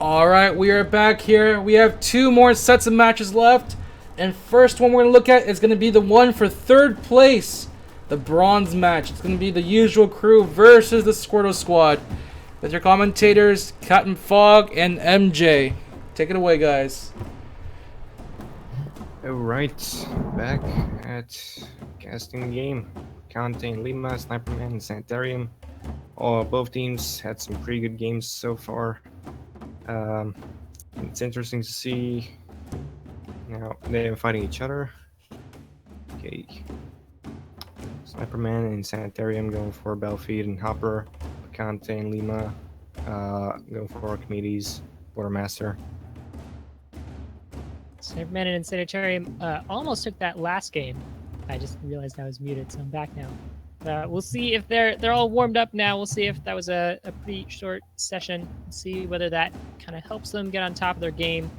Alright, we are back here. We have two more sets of matches left. And first one we're going to look at is going to be the one for third place. The bronze match. It's going to be the usual crew versus the Squirtle squad. With your commentators, Captain Fog and MJ. Take it away, guys. Alright, back at casting the game. Counting Lima, Sniperman, and Sanitarium. Both teams had some pretty good games so far. It's interesting to see now they're fighting each other. Okay, Sniperman and Sanitarium going for Belfeed and Hopper. Cante and Lima going for Archimedes, Quartermaster. Sniperman and Sanitarium almost took that last game. I just realized I was muted, so I'm back now. We'll see if they're all warmed up now. We'll see if that was a pretty short session. See whether that kind of helps them get on top of their game,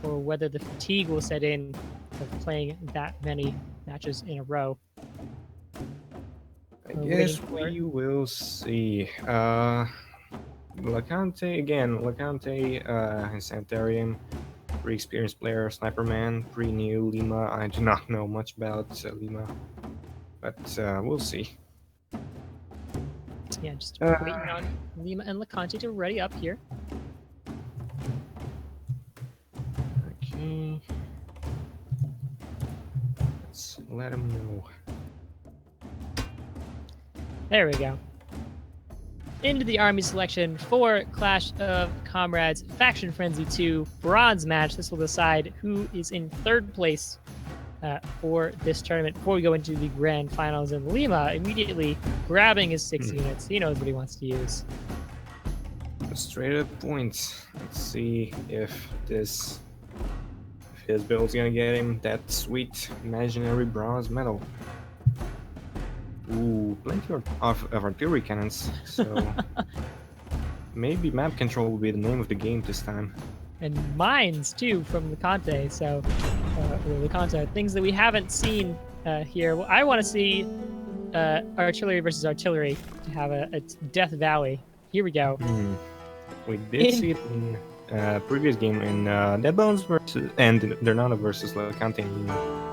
or whether the fatigue will set in of playing that many matches in a row. I guess we will see. Lacante and Sanitarium. Pretty experienced player, Sniperman, pretty new. Lima, I do not know much about Lima, but we'll see. Yeah, just waiting on Lima and Lacante to ready up here. Okay. Let's let him know. There we go. Into the army selection for Clash of Comrades Faction Frenzy 2 bronze match. This will decide who is in third place for this tournament before we go into the grand finals. And Lima immediately grabbing his 6 units. He knows what he wants to use. Straight up points. Let's see if his build's gonna get him that sweet imaginary bronze medal. Ooh, plenty of artillery cannons, so maybe map control will be the name of the game this time. And mines, too, from Licante, so, Licante, things that we haven't seen here. Well, I want to see artillery versus artillery to have a Death Valley. Here we go. We did see it in previous game in Dead Bones versus, and Dernano versus Licante.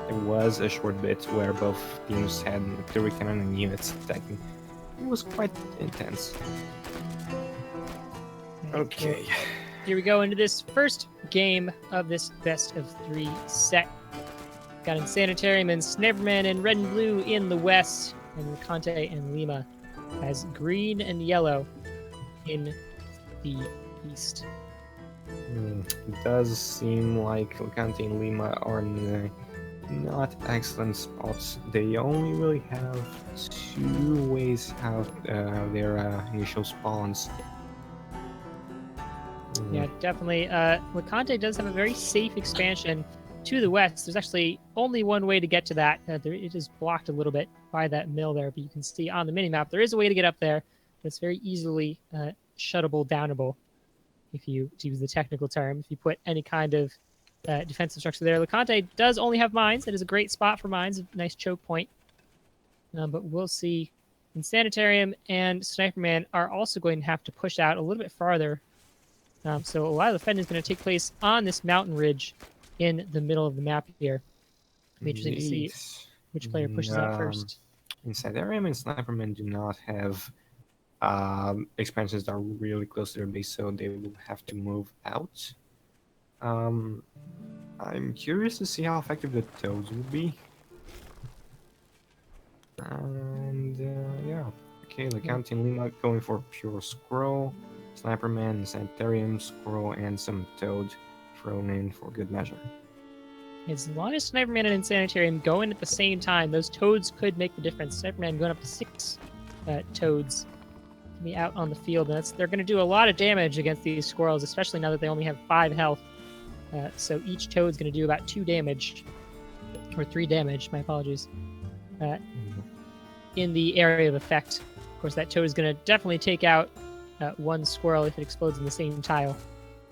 There was a short bit where both teams had artillery cannon and units attacking. It was quite intense. Okay. Here we go into this first game of this best of 3 set. Got in Sanitarium and Sniperman and red and blue in the west, and Licante and Lima as green and yellow in the east. It does seem like Licante and Lima are in not excellent spots. They only really have 2 ways out their initial spawns. Yeah, definitely. Licante does have a very safe expansion to the west. There's actually only one way to get to that. It is blocked a little bit by that mill there, but you can see on the minimap there is a way to get up there. It's very easily shuttable, downable, if you use the technical term. If you put any kind of defensive structure there. Licante does only have mines. It is a great spot for mines, a nice choke point. But we'll see. And Sanitarium and Sniperman are also going to have to push out a little bit farther. So a lot of the defending is going to take place on this mountain ridge in the middle of the map here. It'll be interesting to see which player pushes out first. In Sanitarium and Sniperman do not have expansions that are really close to their base, so they will have to move out. I'm curious to see how effective the toads will be. And yeah, okay, Licante and Lima going for pure Squirrel, Sniperman and Sanitarium, Squirrel, and some toad thrown in for good measure. As long as Sniperman and Sanitarium go in at the same time, those toads could make the difference. Sniperman going up to 6 toads to be out on the field. And they're going to do a lot of damage against these squirrels, especially now that they only have 5 health. So each toad's going to do about 2 damage, or 3 damage, my apologies, in the area of effect. Of course, that toad is going to definitely take out 1 squirrel if it explodes in the same tile.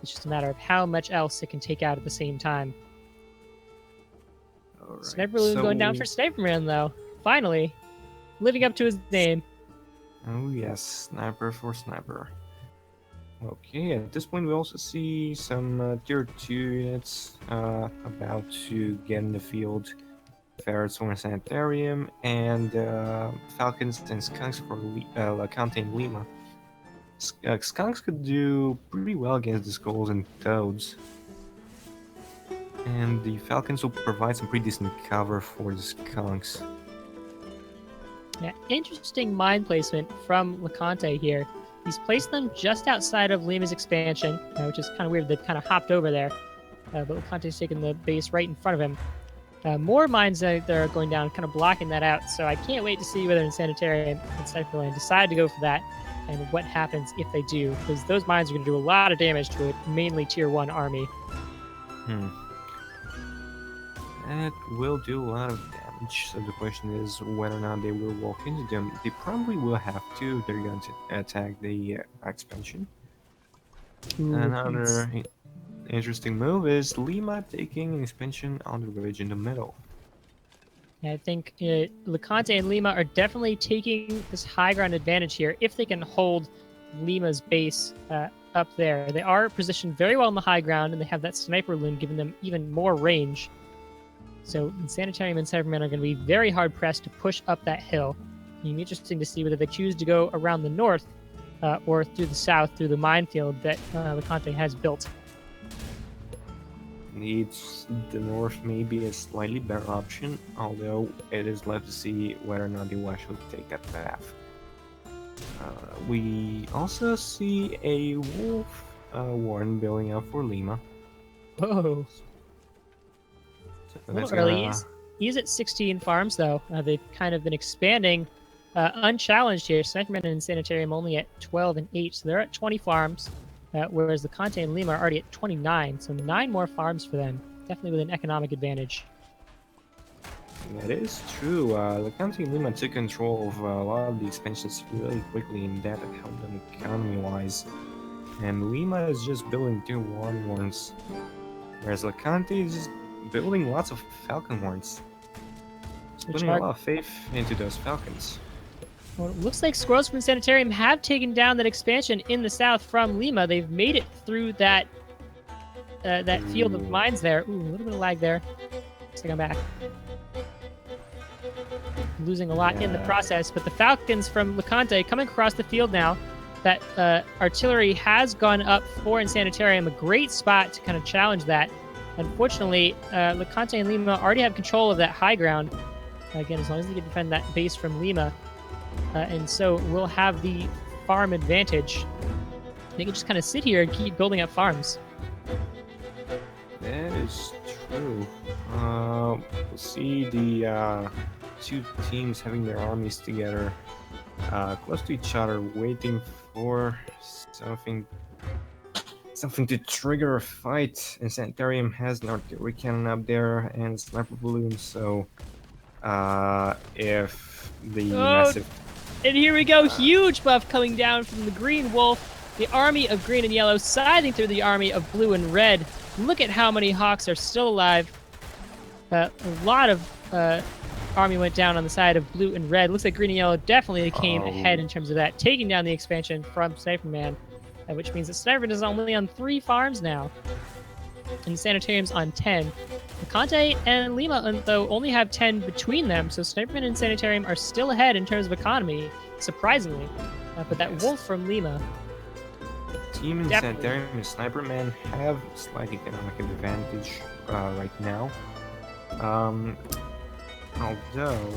It's just a matter of how much else it can take out at the same time. Right, Sniper Balloon going down for Sniperman, though. Finally, living up to his name. Oh yes, Sniper for Sniper. Okay, at this point we also see some tier 2 units about to get in the field. Ferrets for Sanitarium and Falcons and Skunks for Lacante and Lima. Skunks could do pretty well against the Skulls and Toads. And the Falcons will provide some pretty decent cover for the Skunks. Yeah, interesting mine placement from Lacante here. He's placed them just outside of Lima's expansion, which is kind of weird. They've kind of hopped over there. But Lacante's taken the base right in front of him. More mines that are going down, kind of blocking that out. So I can't wait to see whether Sanitarium and Cypherland decide to go for that and what happens if they do. Because those mines are going to do a lot of damage to a mainly tier 1 army. That will do a lot of damage. So the question is whether or not they will walk into them. They probably will have to if they're going to attack the expansion. Another interesting move is Lima taking an expansion on the ridge in the middle. I think Lacante and Lima are definitely taking this high ground advantage here if they can hold Lima's base up there. They are positioned very well on the high ground, and they have that sniper loon giving them even more range. So Sanitarium and Cybermen are going to be very hard pressed to push up that hill. It'll be interesting to see whether they choose to go around the north or through the south, through the minefield that Lacante has built. Needs the north may be a slightly better option, although it is left to see whether or not they will actually take that path. We also see a wolf warren building up for Lima. Whoa. A little early. He's at 16 farms, though. They've kind of been expanding unchallenged here. Sniperman and Sanitarium only at 12 and 8, so they're at 20 farms. Whereas Lacante and Lima are already at 29, so 9 more farms for them. Definitely with an economic advantage. That is true. Lacante and Lima took control of a lot of the expansions really quickly, and that helped them economy-wise. And Lima is just building 2 warren warrens, whereas Lacante is just building lots of falcon horns. It's putting a lot of faith into those falcons. Well, it looks like Squirrels from Sanitarium have taken down that expansion in the south from Lima. They've made it through that field of mines there. Ooh, a little bit of lag there. Looks like I'm back. Losing a lot in the process, but the Falcons from Lacante coming across the field now. That artillery has gone up for in Sanitarium, a great spot to kind of challenge that. Unfortunately, Lacante and Lima already have control of that high ground. Again, as long as they can defend that base from Lima. And so we'll have the farm advantage. They can just kind of sit here and keep building up farms. That is true. We'll see the 2 teams having their armies together close to each other, waiting for something to trigger a fight. And Sanitarium has an artillery cannon up there and sniper balloons, so if the massive... And here we go, huge buff coming down from the Green Wolf, the army of green and yellow siding through the army of blue and red. Look at how many Hawks are still alive. A lot of army went down on the side of blue and red. Looks like green and yellow definitely came ahead in terms of that, taking down the expansion from Sniperman, which means that Sniperman is only on 3 farms now, and Sanitarium's on 10. Lacante and Lima, though, only have 10 between them, so Sniperman and Sanitarium are still ahead in terms of economy, surprisingly. But that wolf from Lima... Team in Sanitarium and Sniperman have slight economic advantage right now. Although...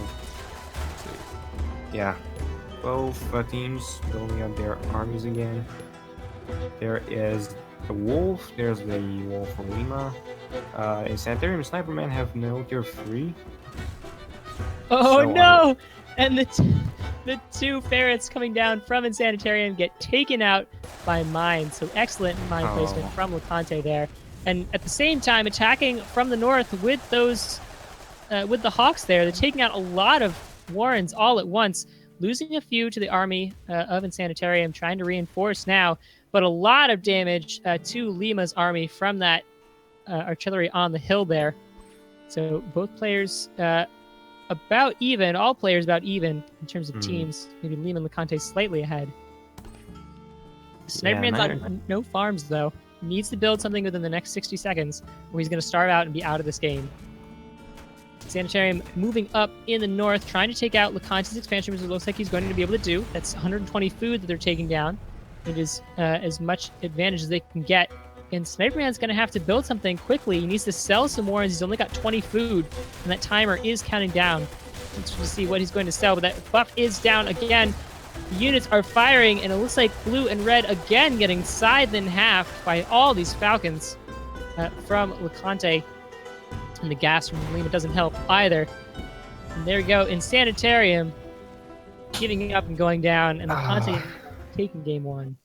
Yeah, both teams building up their armies again. There is the wolf, there's the wolf from Lima. In Sanitarium and Sniperman have no tier 3. Oh so, no! And the 2 ferrets coming down from Insanitarium get taken out by mines. So excellent mine placement from Lacante there. And at the same time, attacking from the north with those, with the Hawks there, they're taking out a lot of warrens all at once, losing a few to the army of Insanitarium, trying to reinforce now, but a lot of damage to Lima's army from that artillery on the hill there. So both players about even, all players about even in terms of teams. Maybe Lima and Lacante slightly ahead. Sniper Man's on no farms, though. Needs to build something within the next 60 seconds, or he's going to starve out and be out of this game. Sanitarium moving up in the north, trying to take out LeConte's expansion, which it looks like he's going to be able to do. That's 120 food that they're taking down. It is as much advantage as they can get. And Sniper Man's going to have to build something quickly. He needs to sell some more, as he's only got 20 food, and that timer is counting down. Let's see what he's going to sell, but that buff is down again. The units are firing, and it looks like blue and red again getting scythed in half by all these Falcons from LeConte. And the gas from Lima doesn't help either. And there we go, in Sanitarium, giving up and going down, and LeConte taking game one.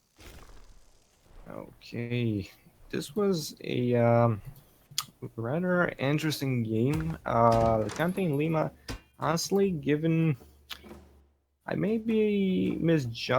Okay, this was a rather interesting game. LeConte and Lima, honestly, given I may be misjudging